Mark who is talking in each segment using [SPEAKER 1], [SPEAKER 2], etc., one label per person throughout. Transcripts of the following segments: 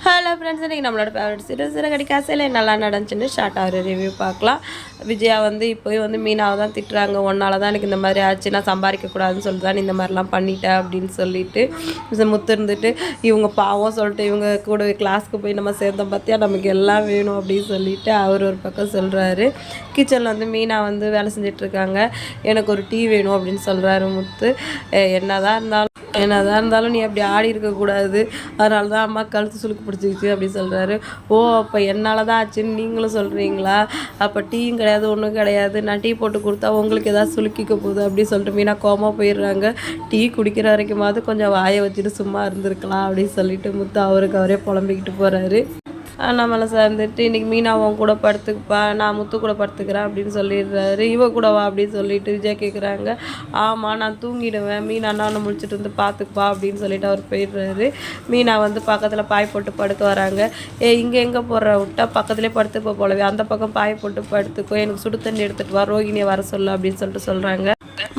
[SPEAKER 1] Hello friends, இன்றைக்கி நம்மளோட favourite சிறுகடி காசையில் நல்லா நடந்துச்சுன்னு ஷார்ட்டாக ஒரு ரிவ்யூ பார்க்கலாம். விஜயா இப்போயும் மீனாவை தான் திட்டுறாங்க. ஒன்றால் தான் எனக்கு இந்த மாதிரி ஆச்சு, நான் சம்பாதிக்கக்கூடாதுன்னு சொல்லிட்டு தான் இந்த மாதிரிலாம் பண்ணிட்டேன் அப்படின்னு சொல்லிட்டு முத்து இருந்துட்டு இவங்க பாவம் சொல்லிட்டு இவங்க கூட கிளாஸ்க்கு போய் நம்ம சேர்ந்தோம் பார்த்தியா, நமக்கு எல்லாம் வேணும் அப்படின்னு சொல்லிட்டு அவர் ஒரு பக்கம் சொல்கிறாரு. கிச்சனில் மீனா வேலை செஞ்சிட்ருக்காங்க. எனக்கு ஒரு டீ வேணும் அப்படின்னு சொல்கிறாரு முத்து. என்னதான் இருந்தாலும் நீ அப்படி ஆடி இருக்கக்கூடாது, அதனால தான் அம்மா கழுத்து சுளுக்கு பிடிச்சிக்கிச்சு அப்படின்னு சொல்கிறாரு. ஓ, அப்போ என்னால் தான் ஆச்சுன்னு நீங்களும் சொல்கிறீங்களா? அப்போ டீயும் கிடையாது, ஒன்றும் கிடையாது, நான் டீ போட்டு கொடுத்தா உங்களுக்கு ஏதாவது சுளுக்கிக்க போகுது அப்படின்னு சொல்லிட்டு மீனா கோமா போயிடுறாங்க. டீ குடிக்கிற வரைக்குமாவது கொஞ்சம் வாயை வச்சுட்டு சும்மா இருந்திருக்கலாம் அப்படின்னு சொல்லிட்டு முத்து அவருக்கு அவரே புலம்பிக்கிட்டு போகிறாரு. நம்மளை சேர்ந்துட்டு இன்றைக்கி மீனாவும் கூட படுத்துக்குப்பா, நான் முத்து கூட படுத்துக்கிறேன் அப்படின்னு சொல்லிடுறாரு. இவ கூட வா அப்படின்னு சொல்லிட்டு விஜய் கேட்குறாங்க. ஆமாம், நான் தூங்கிடுவேன், மீனா அண்ணாவை முடிச்சுட்டு பார்த்துக்குப்பா அப்படின்னு சொல்லிட்டு அவர் போயிடுறாரு. மீனா பக்கத்தில் பாய் போட்டு படுக்க வராங்க. இங்கே எங்கே போடுற விட்டா பக்கத்துலேயே படுத்துப்போ போலவே, அந்த பக்கம் பாய் போட்டு படுத்துக்கோ, எனக்கு சுடு தண்ணி எடுத்துகிட்டு வா, ரோகிணியை வர சொல்லு அப்படின்னு சொல்லிட்டு சொல்கிறாங்க.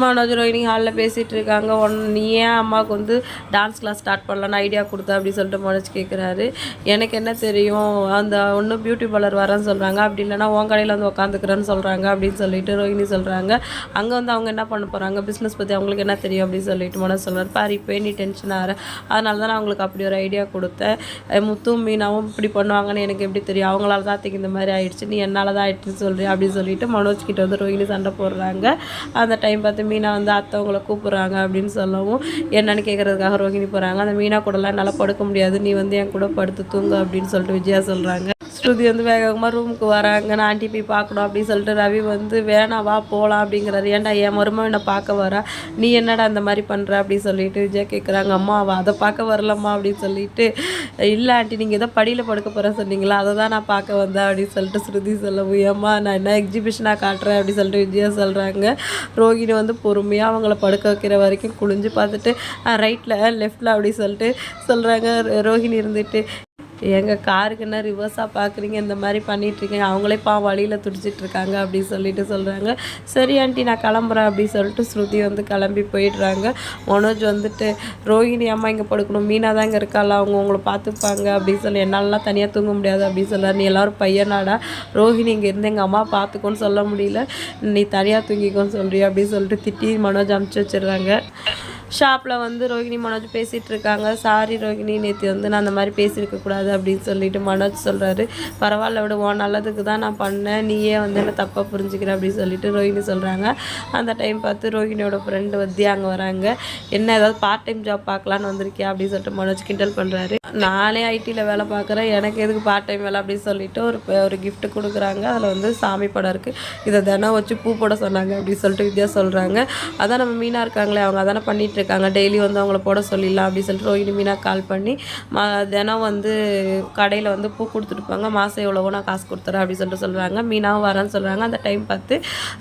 [SPEAKER 1] மனோஜ் ரோஹினி ஹாலில் பேசிகிட்டு இருக்காங்க. நீ ஏன் அம்மாவுக்கு டான்ஸ் கிளாஸ் ஸ்டார்ட் பண்ணலான்னு ஐடியா கொடுத்தா அப்படின்னு சொல்லிட்டு மனோஜ் கேட்குறாரு. எனக்கு என்ன தெரியும், அந்த ஒன்றும் பியூட்டி பார்லர் வரேன்னு சொல்கிறாங்க, அப்படி இல்லைனா உன் கடையில் உட்காந்துக்கிறேன்னு சொல்கிறாங்க அப்படின்னு சொல்லிட்டு ரோஹினி சொல்கிறாங்க. அங்கே அவங்க என்ன பண்ண போகிறாங்க, பிஸ்னஸ் பற்றி அவங்களுக்கு என்ன தெரியும் அப்படின்னு சொல்லிட்டு மனோஜ் சொல்கிறார். பாரு, இப்போ நீ டென்ஷன் ஆகிற, அதனால தான் நான் அவங்களுக்கு அப்படி ஒரு ஐடியா கொடுத்தேன். முத்தும் மீனாவும் இப்படி பண்ணுவாங்கன்னு எனக்கு எப்படி தெரியும், அவங்களால தான் இந்த மாதிரி ஆயிடுச்சு, நீ என்னால் தான் ஆயிடுச்சுன்னு சொல்கிறேன் அப்படின்னு சொல்லிட்டு மனோஜ் கிட்ட ரோஹினி சண்டை போடுறாங்க. அந்த டைம் பார்த்து மீனா அத்தவங்களை கூப்பிட்றாங்க அப்படின்னு சொல்லவும் என்னன்னு கேட்குறதுக்காக ரோஹிணி போகிறாங்க. அந்த மீனா கூடலாம் என்னால் படுக்க முடியாது, நீ என் கூட படுத்து தூங்க அப்படின்னு சொல்லிட்டு விஜயா சொல்கிறாங்க. ஸ்ருதி வேகமாக ரூமுக்கு வராங்க. நான் ஆண்டி போய் பார்க்கணும் அப்படின்னு சொல்லிட்டு ரவி வேணாம் வா போகலாம் அப்படிங்கிறாரு. ஏன்டா என் மருமக என்னை பார்க்க வரா, நீ என்னடா அந்த மாதிரி பண்ணுற அப்படின்னு சொல்லிட்டு விஜயா கேட்குறாங்க. அம்மா அதை பார்க்க வரலம்மா அப்படின்னு சொல்லிட்டு, இல்லை ஆண்டி நீங்கள் ஏதோ படியில் படுக்க போகிற சொன்னீங்களா, அதை தான் நான் பார்க்க வந்தேன் அப்படின்னு சொல்லிட்டு ஸ்ருதி சொல்லவும், ஏம்மா நான் என்ன எக்ஸிபிஷனாக காட்டுறேன் அப்படின்னு சொல்லிட்டு விஜயா சொல்கிறாங்க. ரோகிணி பொறுமையாக அவங்கள படுக்க வைக்கிற வரைக்கும் குளிஞ்சு பார்த்துட்டு ரைட்டில் லெஃப்டில் அப்படி சொல்லிட்டு சொல்கிறாங்க. ரோஹிணி இருந்துட்டு, எங்கள் காருக்கு என்ன ரிவர்ஸாக பார்க்குறீங்க, இந்த மாதிரி பண்ணிகிட்ருக்கீங்க, அவங்களே வழியில் துடிச்சிட்ருக்காங்க அப்படின்னு சொல்லிட்டு சொல்கிறாங்க. சரி ஆண்டி நான் கிளம்புறேன் அப்படின்னு சொல்லிட்டு ஸ்ருதி கிளம்பி போயிடுறாங்க. மனோஜ் ரோஹிணி அம்மா இங்கே படுக்கணும், மீனா தான் இங்கே இருக்கால, அவங்க உங்களை பார்த்துப்பாங்க அப்படின்னு சொல்லி, என்னாலலாம் தனியாக தூங்க முடியாது அப்படின்னு சொல்கிறார். நீ எல்லோரும் பையனாடா, ரோஹிணி இங்கே இருந்து எங்கள் அம்மா பார்த்துக்கோன்னு சொல்ல முடியல, நீ தனியாக தூங்கிக்கோன்னு சொல்கிறியா அப்படின்னு சொல்லிட்டு திட்டி மனோஜ் அமுச்சு வச்சிடுறாங்க. ஷாப்பில் ரோஹிணி மனோஜ் பேசிகிட்டு இருக்காங்க. சாரி ரோஹிணி, நேற்று நான் அந்த மாதிரி பேசியிருக்கக்கூடாது அப்படின்னு சொல்லிட்டு மனோஜ் சொல்கிறாரு. பரவாயில்ல விட, உன் நல்லதுக்கு தான் நான் பண்ணேன், நீயே என்ன தப்பாக புரிஞ்சுக்கிற அப்படின்னு சொல்லிட்டு ரோஹிணி சொல்கிறாங்க. அந்த டைம் பார்த்து ரோஹிணியோட ஃப்ரெண்டு அங்கே வராங்க. என்ன ஏதாவது பார்ட் டைம் ஜாப் பார்க்கலான்னு வந்திருக்கியா அப்படின்னு சொல்லிட்டு மனோஜ் கிண்டல் பண்ணுறாரு. நானே ஐடியில் வேலை பார்க்குறேன், எனக்கு எதுக்கு பார்ட் டைம் வேலை அப்படின்னு சொல்லிட்டு ஒரு கிஃப்ட் கொடுக்குறாங்க. அதில் சாமி படம் இருக்குது, இதை தினம் வச்சு பூ போட சொன்னாங்க அப்படின்னு சொல்லிட்டு வித்யா சொல்கிறாங்க. அதான் நம்ம மீனா இருக்காங்களே, அவங்க அதானே பண்ணிட்டு இருக்காங்க, டெய்லி அவங்கள போட சொல்லிடலாம் அப்படின்னு சொல்லிட்டு ரோஹிணி மீனா கால் பண்ணி தினம் கடையில் பூ கொடுத்துட்டுப்பாங்க, மாதம் எவ்வளவோ நான் காசு கொடுத்துறேன் அப்படின்னு சொல்லிட்டு சொல்கிறாங்க. மீனாவும் வரேன்னு சொல்கிறாங்க. அந்த டைம் பார்த்து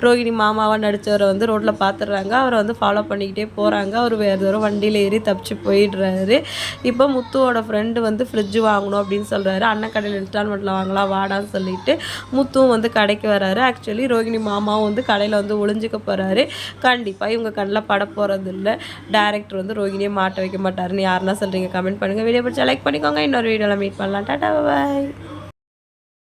[SPEAKER 1] ரோஹிணி மாமாவாக நடித்தவரை ரோட்டில் பார்த்துடுறாங்க. அவரை ஃபாலோ பண்ணிக்கிட்டே போகிறாங்க. அவர் வேறு தூரம் வண்டியில் ஏறி தப்பிச்சு போயிடுறாரு. இப்போ முத்துவோட ஃப்ரெண்டு ஃப்ரிட்ஜ் வாங்கணும் அப்படின்னு சொல்கிறாரு. அண்ணன் கடையில் இன்ஸ்டால்மெண்ட்டில் வாங்கலாம் வாடான்னு சொல்லிட்டு முத்துவும் கடைக்கு வராரு. ஆக்சுவலி ரோஹிணி மாமாவும் கடையில் ஒளிஞ்சிக்க போகிறாரு. கண்டிப்பாக இவங்க கண்ணில் பட போகிறது இல்லை. டைரக்டர் ரோஹிணியை மாட்ட வைக்க மாட்டாருன்னு யாருன்னா சொல்கிறீங்க, கமெண்ட் பண்ணுங்கள். வீடியோ பிடிச்சா லைக் பண்ணிக்கோங்க. இன்னொரு வீடியோவில் மீட் பண்ணலாம். டாடா பாய்.